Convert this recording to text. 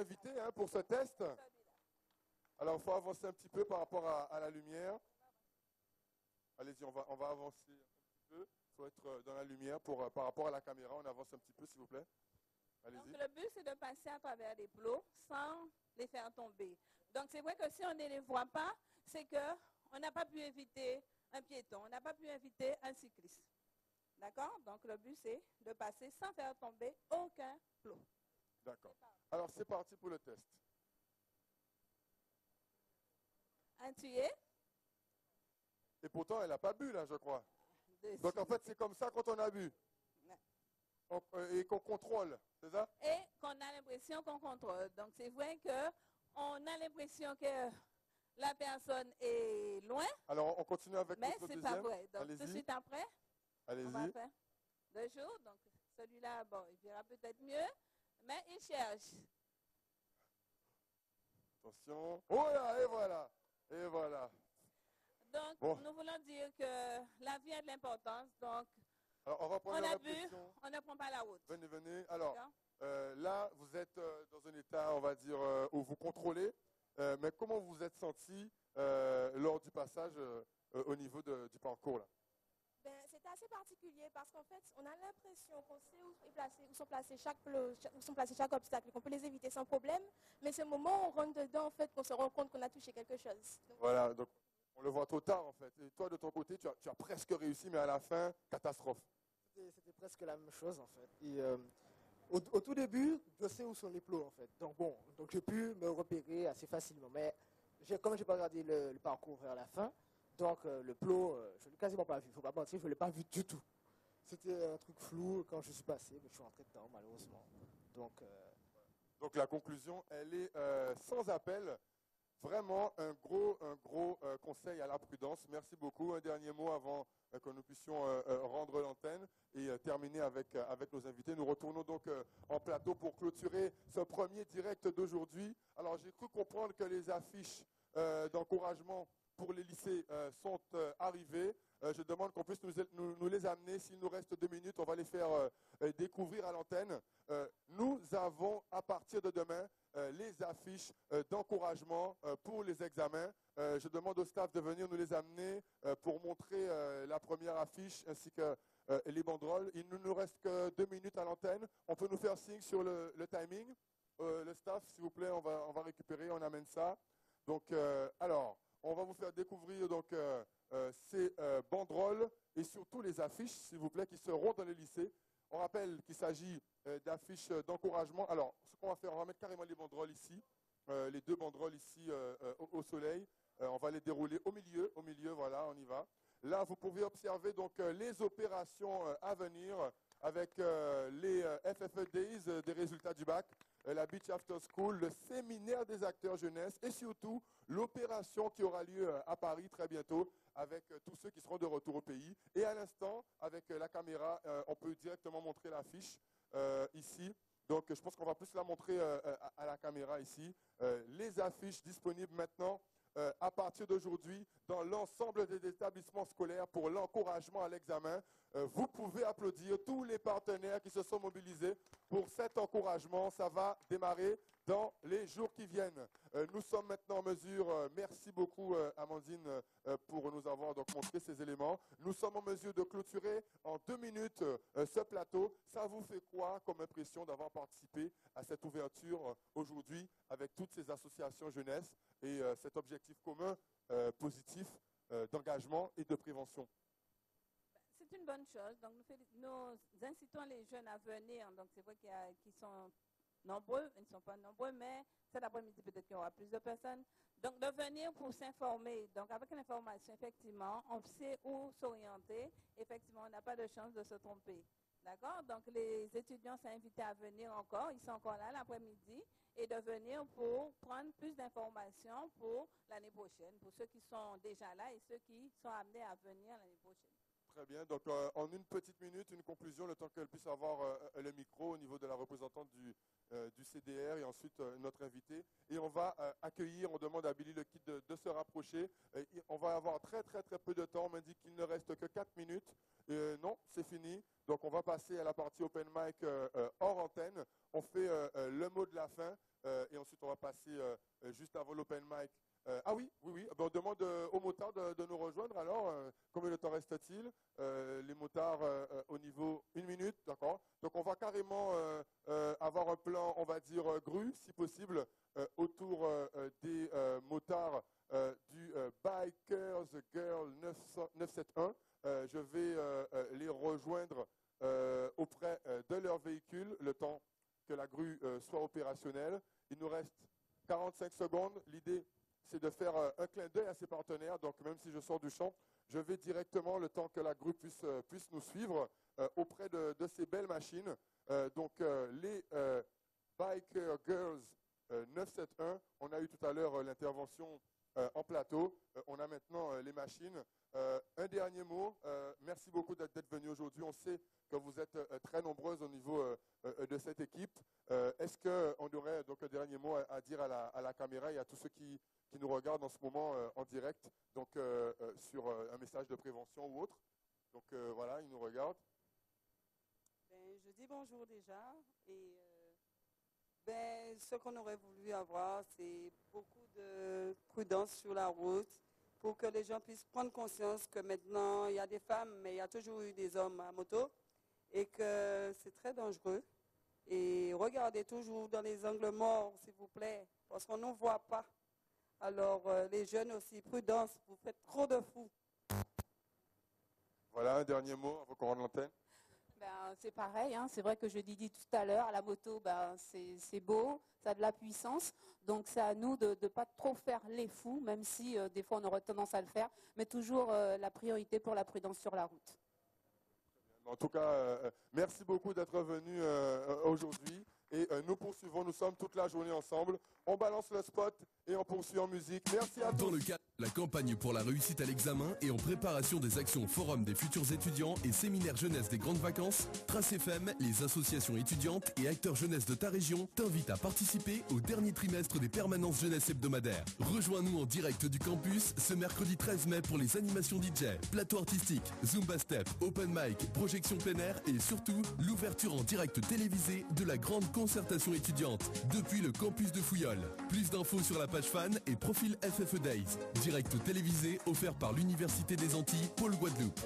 invités hein, pour ce test. Alors, il faut avancer un petit peu par rapport à la lumière. Allez-y, on va avancer un petit peu. Il faut être dans la lumière par rapport à la caméra. On avance un petit peu, s'il vous plaît. Donc, le but, c'est de passer à travers les plots sans les faire tomber. Donc, c'est vrai que si on ne les voit pas, c'est qu'on n'a pas pu éviter un piéton, on n'a pas pu éviter un cycliste. D'accord? Donc, le but, c'est de passer sans faire tomber aucun plot. D'accord. Alors, c'est parti pour le test. Un tuyé. Et pourtant, elle n'a pas bu, là, je crois. Deux. Donc, en fait, c'est comme ça quand on a bu. Et qu'on contrôle, c'est ça? Et qu'on a l'impression qu'on contrôle. Donc, c'est vrai qu'on a l'impression que la personne est loin. Alors, on continue avec mais notre c'est deuxième. pas vrai. Donc, tout de suite après, on va Allez-y. faire 2 jours. Donc, celui-là, bon, il verra peut-être mieux, mais il cherche. Attention. Oh là, et voilà. Et voilà. Donc, Bon. nous voulons dire que la vie a de l'importance. Donc, Alors, on va prendre on la a bu, répétition. on ne prend pas la route. Venez, venez. Alors, D'accord? là, vous êtes dans un état, on va dire, où vous contrôlez. Mais comment vous vous êtes senti lors du passage au niveau du parcours là? Ben, c'était assez particulier parce qu'en fait, on a l'impression qu'on sait où sont placés chaque plot, où sont placés chaque obstacle, qu'on peut les éviter sans problème. Mais c'est au moment où on rentre dedans, en fait, qu'on se rend compte qu'on a touché quelque chose. Donc, Voilà, donc on le voit trop tard en fait. Et toi, de ton côté, tu as presque réussi, mais à la fin, catastrophe. C'était presque la même chose en fait. Et, au tout début, je sais où sont les plots en fait. Donc bon, donc j'ai pu me repérer assez facilement. Mais comme je n'ai pas regardé le parcours vers la fin, donc le plot, je ne l'ai quasiment pas vu. Il ne faut pas mentir, je ne l'ai pas vu du tout. C'était un truc flou quand je suis passé, mais je suis rentré dedans malheureusement. Donc la conclusion, elle est sans appel. Vraiment un gros conseil à la prudence. Merci beaucoup. Un dernier mot avant que nous puissions rendre l'antenne et terminer avec nos invités. Nous retournons donc en plateau pour clôturer ce premier direct d'aujourd'hui. Alors j'ai cru comprendre que les affiches d'encouragement pour les lycées sont arrivées. Je demande qu'on puisse nous les amener. S'il nous reste 2 minutes, on va les faire découvrir à l'antenne. Nous avons à partir de demain les affiches d'encouragement pour les examens. Je demande au staff de venir nous les amener pour montrer la première affiche ainsi que les banderoles. Il ne nous reste que 2 minutes à l'antenne. On peut nous faire signe sur le timing. Le staff, s'il vous plaît, on va récupérer, on amène ça. Donc, alors, on va vous faire découvrir donc, ces banderoles et surtout les affiches, s'il vous plaît, qui seront dans les lycées. On rappelle qu'il s'agit d'affiches d'encouragement. Alors, ce qu'on va faire, on va mettre carrément les banderoles ici, les 2 banderoles ici au soleil. On va les dérouler au milieu, voilà, on y va. Là, vous pouvez observer donc les opérations à venir avec les FFE Days des résultats du bac, la Beach After School, le séminaire des acteurs jeunesse et surtout l'opération qui aura lieu à Paris très bientôt avec tous ceux qui seront de retour au pays. Et à l'instant, avec la caméra, on peut directement montrer l'affiche ici. Donc, je pense qu'on va plus la montrer à la caméra ici. Les affiches disponibles maintenant à partir d'aujourd'hui dans l'ensemble des établissements scolaires pour l'encouragement à l'examen. Vous pouvez applaudir tous les partenaires qui se sont mobilisés pour cet encouragement. Ça va démarrer dans les jours qui viennent. Nous sommes maintenant en mesure, merci beaucoup Amandine pour nous avoir donc montré ces éléments. Nous sommes en mesure de clôturer en 2 minutes ce plateau. Ça vous fait quoi comme impression d'avoir participé à cette ouverture aujourd'hui avec toutes ces associations jeunesse et cet objectif commun positif d'engagement et de prévention? C'est une bonne chose. Donc, nous incitons les jeunes à venir. Donc, c'est vrai qu'ils sont nombreux. Ils ne sont pas nombreux, mais cet après-midi, peut-être qu'il y aura plus de personnes. Donc, de venir pour s'informer. Donc, avec l'information, effectivement, on sait où s'orienter. Effectivement, on n'a pas de chance de se tromper. D'accord? Donc, les étudiants sont invités à venir encore. Ils sont encore là l'après-midi et de venir pour prendre plus d'informations pour l'année prochaine, pour ceux qui sont déjà là et ceux qui sont amenés à venir l'année prochaine. Très bien. Donc, en 1 petite minute, une conclusion, le temps qu'elle puisse avoir le micro au niveau de la représentante du CDR et ensuite notre invité. Et on va accueillir, on demande à Billy le Kid de se rapprocher. On va avoir très peu de temps. On m'indique qu'il ne reste que 4 minutes. Non, c'est fini. Donc on va passer à la partie open mic hors antenne. On fait le mot de la fin et ensuite on va passer juste avant l'open mic. Ah oui. Ben, on demande aux motards de nous rejoindre. Alors, combien de temps reste-t-il? Les motards au niveau 1 minute, d'accord. Donc on va carrément avoir un plan, on va dire grue, si possible, autour des motards du Bikers Girl 971. Je vais les rejoindre auprès de leur véhicule, le temps que la grue soit opérationnelle. Il nous reste 45 secondes. L'idée, c'est de faire un clin d'œil à ses partenaires. Donc, même si je sors du champ, je vais directement, le temps que la grue puisse nous suivre, auprès de ces belles machines. Donc, les Biker Girls 971, on a eu tout à l'heure l'intervention en plateau. On a maintenant les machines. Un dernier mot. Merci beaucoup d'être venus aujourd'hui. On sait que vous êtes très nombreuses au niveau de cette équipe. Est-ce qu'on aurait donc un dernier mot à dire à la caméra et à tous ceux qui nous regardent en ce moment en direct, donc sur un message de prévention ou autre? Donc voilà, ils nous regardent. Je dis bonjour déjà. Et ce qu'on aurait voulu avoir, c'est beaucoup de prudence sur la route pour que les gens puissent prendre conscience que maintenant, il y a des femmes, mais il y a toujours eu des hommes à moto et que c'est très dangereux. Et regardez toujours dans les angles morts, s'il vous plaît, parce qu'on ne voit pas. Alors, les jeunes aussi, prudence, vous faites trop de fous. Voilà, un dernier mot avant qu'on rende l'antenne. C'est pareil, hein. C'est vrai que je dis tout à l'heure, à la moto, c'est beau, ça a de la puissance. Donc c'est à nous de ne pas trop faire les fous, même si des fois on aurait tendance à le faire, mais toujours la priorité pour la prudence sur la route. En tout cas, merci beaucoup d'être venu aujourd'hui. Et nous poursuivons, nous sommes toute la journée ensemble. On balance le spot et on poursuit en musique. Merci à tous. Dans le cadre de la campagne pour la réussite à l'examen et en préparation des actions Forum des futurs étudiants et séminaire jeunesse des grandes vacances, Trace FM, les associations étudiantes et acteurs jeunesse de ta région t'invitent à participer au dernier trimestre des permanences jeunesse hebdomadaires. Rejoins-nous en direct du campus ce mercredi 13 mai pour les animations DJ, plateau artistique, Zumba Step, Open Mic, projection plein air et surtout l'ouverture en direct télévisée de la grande concertation étudiante depuis le campus de Fouillol. Plus d'infos sur la page fan et profil FFE Days. Direct télévisé offert par l'Université des Antilles, Pôle Guadeloupe.